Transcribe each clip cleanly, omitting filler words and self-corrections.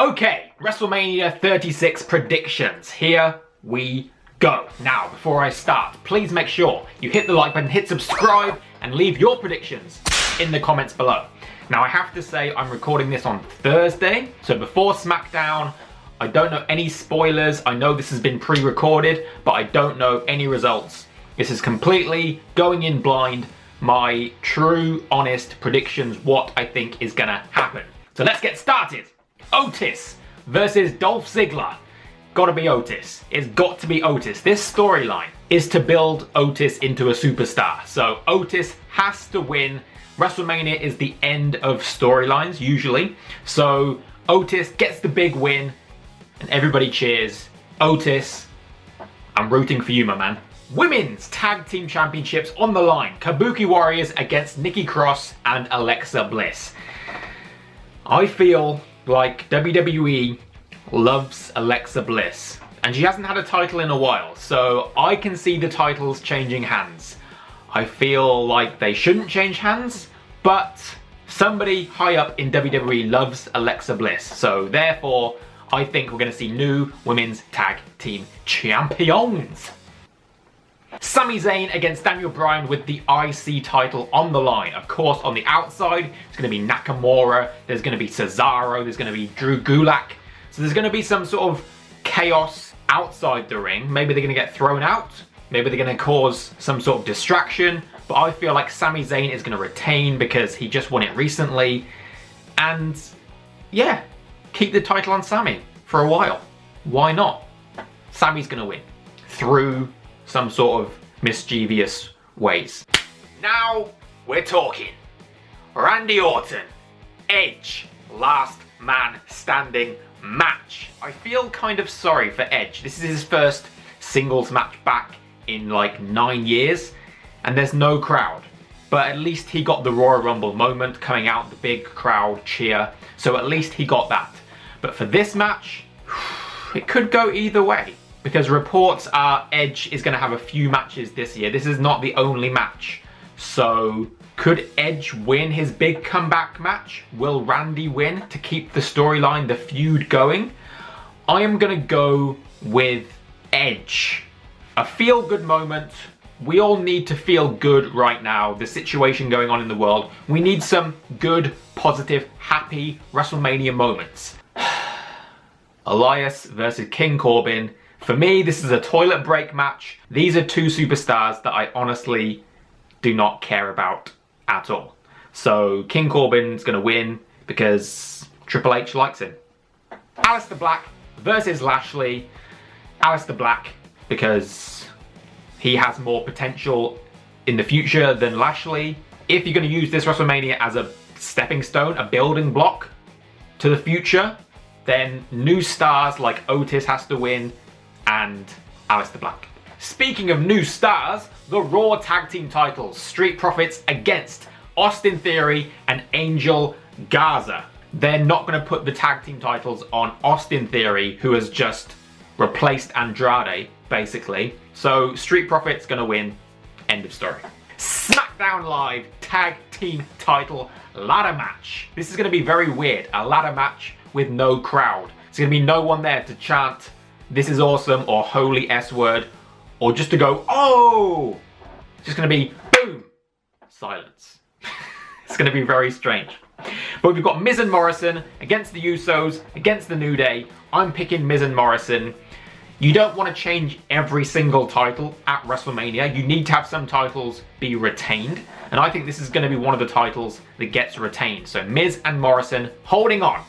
Okay, WrestleMania 36 predictions. Here we go. Now, before I start, please make sure you hit the like button, hit subscribe, and leave your predictions in the comments below. Now, I have to say I'm recording this on Thursday, so before Smackdown. I don't know any spoilers. I know this has been pre-recorded, but I don't know any results. This is completely going in blind, my true, honest predictions, what I think is gonna happen. So let's get started. Otis versus Dolph Ziggler. Gotta be Otis. It's got to be Otis. This storyline is to build Otis into a superstar. So Otis has to win. WrestleMania is the end of storylines, usually. So Otis gets the big win and everybody cheers. Otis, I'm rooting for you, my man. Women's Tag Team Championships on the line. Kabuki Warriors against Nikki Cross and Alexa Bliss. I feel like WWE loves Alexa Bliss, and she hasn't had a title in a while, so I can see the titles changing hands. I feel like they shouldn't change hands, but somebody high up in WWE loves Alexa Bliss, so therefore I think we're going to see new Women's Tag Team Champions. Sami Zayn against Daniel Bryan with the IC title on the line. Of course, on the outside, it's going to be Nakamura, there's going to be Cesaro, there's going to be Drew Gulak. So there's going to be some sort of chaos outside the ring. Maybe they're going to get thrown out. Maybe they're going to cause some sort of distraction. But I feel like Sami Zayn is going to retain because he just won it recently. And yeah, keep the title on Sami for a while. Why not? Sami's going to win through some sort of mischievous ways. Now we're talking. Randy Orton, Edge, last man standing match. I feel kind of sorry for Edge. This is his first singles match back in like 9 years, and there's no crowd. But at least he got the Royal Rumble moment, coming out, the big crowd cheer. So at least he got that. But for this match, it could go either way. Because reports are Edge is going to have a few matches this year. This is not the only match. So could Edge win his big comeback match? Will Randy win to keep the storyline, the feud going? I am going to go with Edge. A feel-good moment. We all need to feel good right now. The situation going on in the world. We need some good, positive, happy WrestleMania moments. Elias versus King Corbin. For me, this is a toilet break match. These are two superstars that I honestly do not care about at all. So King Corbin's going to win because Triple H likes him. Aleister Black versus Lashley. Aleister Black because he has more potential in the future than Lashley. If you're going to use this WrestleMania as a stepping stone, a building block to the future, then new stars like Otis has to win and Aleister Black. Speaking of new stars, the Raw Tag Team titles, Street Profits against Austin Theory and Angel Garza. They're not going to put the tag team titles on Austin Theory, who has just replaced Andrade, basically. So Street Profits going to win. End of story. SmackDown Live Tag Team title ladder match. This is going to be very weird. A ladder match with no crowd. There's going to be no one there to chant "This is awesome" or "Holy S word," or just to go, "Oh!" It's just going to be boom, silence. It's going to be very strange. But we've got Miz and Morrison against the Usos, against the New Day. I'm picking Miz and Morrison. You don't want to change every single title at WrestleMania. You need to have some titles be retained. And I think this is going to be one of the titles that gets retained. So Miz and Morrison holding on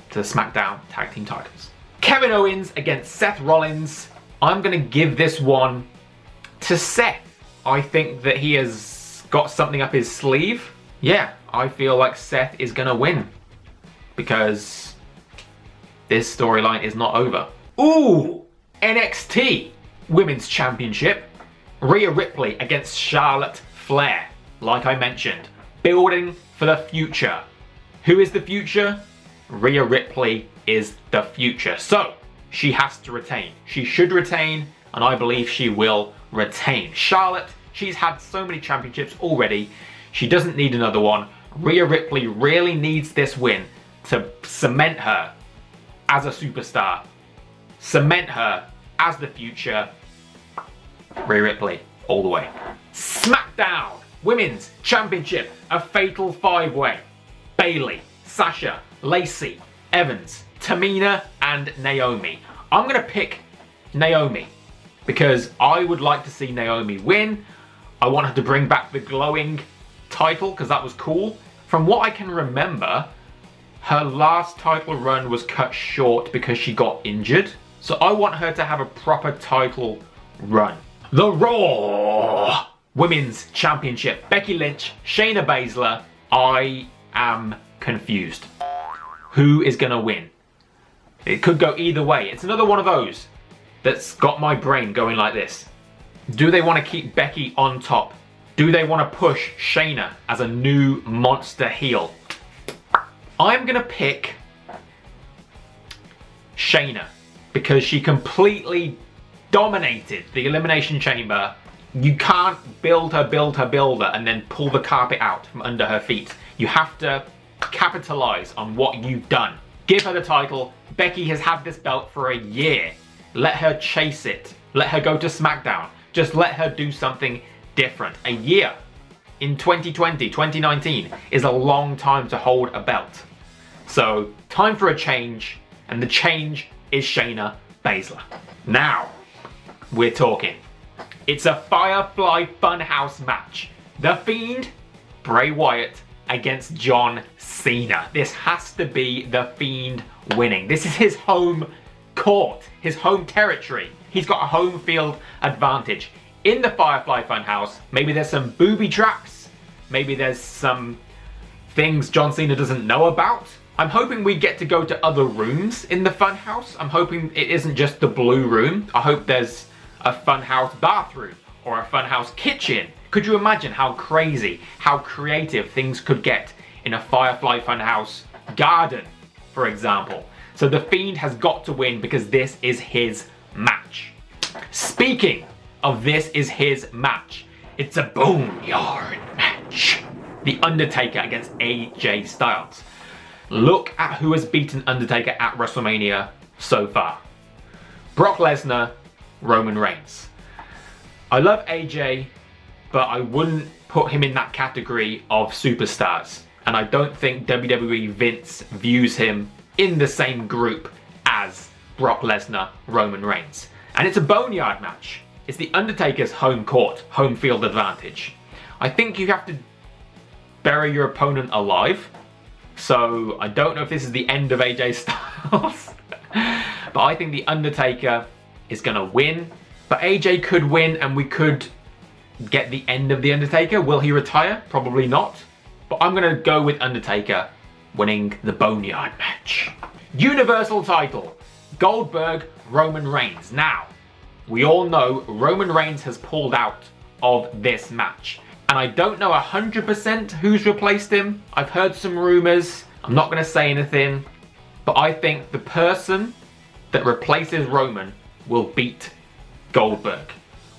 to the SmackDown Tag Team titles. Kevin Owens against Seth Rollins. I'm going to give this one to Seth. I think that he has got something up his sleeve. Yeah, I feel like Seth is going to win because this storyline is not over. Ooh, NXT Women's Championship. Rhea Ripley against Charlotte Flair. Like I mentioned, building for the future. Who is the future? Rhea Ripley is the future. So she has to retain. She should retain, and I believe she will retain. Charlotte, she's had so many championships already. She doesn't need another one. Rhea Ripley really needs this win to cement her as a superstar, cement her as the future. Rhea Ripley, all the way. Smackdown Women's Championship, a fatal 5-way. Bayley, Sasha, Lacey, Evans, Tamina, and Naomi. I'm gonna pick Naomi because I would like to see Naomi win. I want her to bring back the glowing title because that was cool. From what I can remember, her last title run was cut short because she got injured. So I want her to have a proper title run. The Raw Women's Championship. Becky Lynch, Shayna Baszler. I am confused. Who is gonna win? It could go either way. It's another one of those that's got my brain going like this. Do they want to keep Becky on top? Do they want to push Shayna as a new monster heel? I'm gonna pick Shayna because she completely dominated the Elimination Chamber. You can't build her, and then pull the carpet out from under her feet. You have to capitalize on what you've done. Give her the title. Becky has had this belt for a year. Let her chase it. Let her go to SmackDown. Just let her do something different. A year in 2020, 2019 is a long time to hold a belt. So time for a change, and the change is Shayna Baszler. Now we're talking. It's a Firefly Funhouse match. The Fiend, Bray Wyatt, against John Cena. This has to be The Fiend winning. This is his home court, his home territory. He's got a home field advantage. In the Firefly Funhouse, maybe there's some booby traps. Maybe there's some things John Cena doesn't know about. I'm hoping we get to go to other rooms in the Funhouse. I'm hoping it isn't just the blue room. I hope there's a Funhouse bathroom or a Funhouse kitchen. Could you imagine how crazy, how creative things could get in a Firefly Funhouse garden, for example? So The Fiend has got to win because this is his match. Speaking of this is his match, it's a Boneyard match. The Undertaker against AJ Styles. Look at who has beaten Undertaker at WrestleMania so far. Brock Lesnar, Roman Reigns. I love AJ, but I wouldn't put him in that category of superstars. And I don't think WWE Vince views him in the same group as Brock Lesnar, Roman Reigns. And it's a Boneyard match. It's the Undertaker's home court, home field advantage. I think you have to bury your opponent alive. So I don't know if this is the end of AJ Styles. But I think the Undertaker is gonna win. But AJ could win and we could get the end of the Undertaker. Will he retire? Probably not. But I'm gonna go with Undertaker winning the Boneyard match. Universal title, Goldberg, Roman Reigns. Now, we all know Roman Reigns has pulled out of this match. And I don't know 100% who's replaced him. I've heard some rumors. I'm not gonna say anything. But I think the person that replaces Roman will beat Goldberg.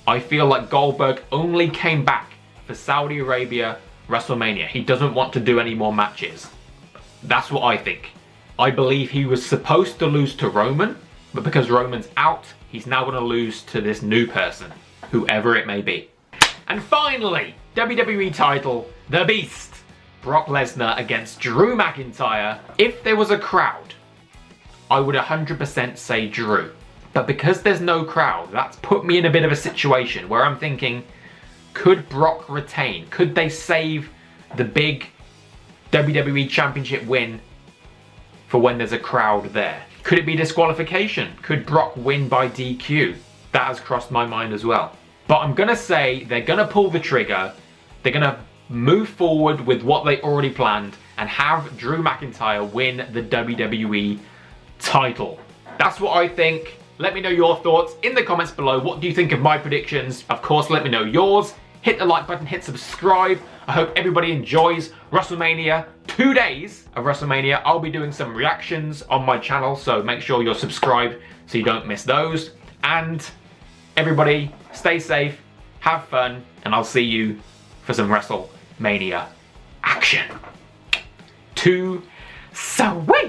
I feel like Goldberg only came back for Saudi Arabia WrestleMania. He doesn't want to do any more matches. That's what I think. I believe he was supposed to lose to Roman, but because Roman's out, he's now going to lose to this new person, whoever it may be. And finally, WWE title, The Beast, Brock Lesnar against Drew McIntyre. If there was a crowd, I would 100% say Drew. But because there's no crowd, that's put me in a bit of a situation where I'm thinking, could Brock retain? Could they save the big WWE Championship win for when there's a crowd there? Could it be disqualification? Could Brock win by DQ? That has crossed my mind as well. But I'm gonna say they're gonna pull the trigger. They're gonna move forward with what they already planned and have Drew McIntyre win the WWE title. That's what I think. Let me know your thoughts in the comments below. What do you think of my predictions? Of course, let me know yours. Hit the like button, hit subscribe. I hope everybody enjoys WrestleMania. 2 days of WrestleMania. I'll be doing some reactions on my channel, so make sure you're subscribed so you don't miss those. And everybody, stay safe, have fun, and I'll see you for some WrestleMania action. To Sweet!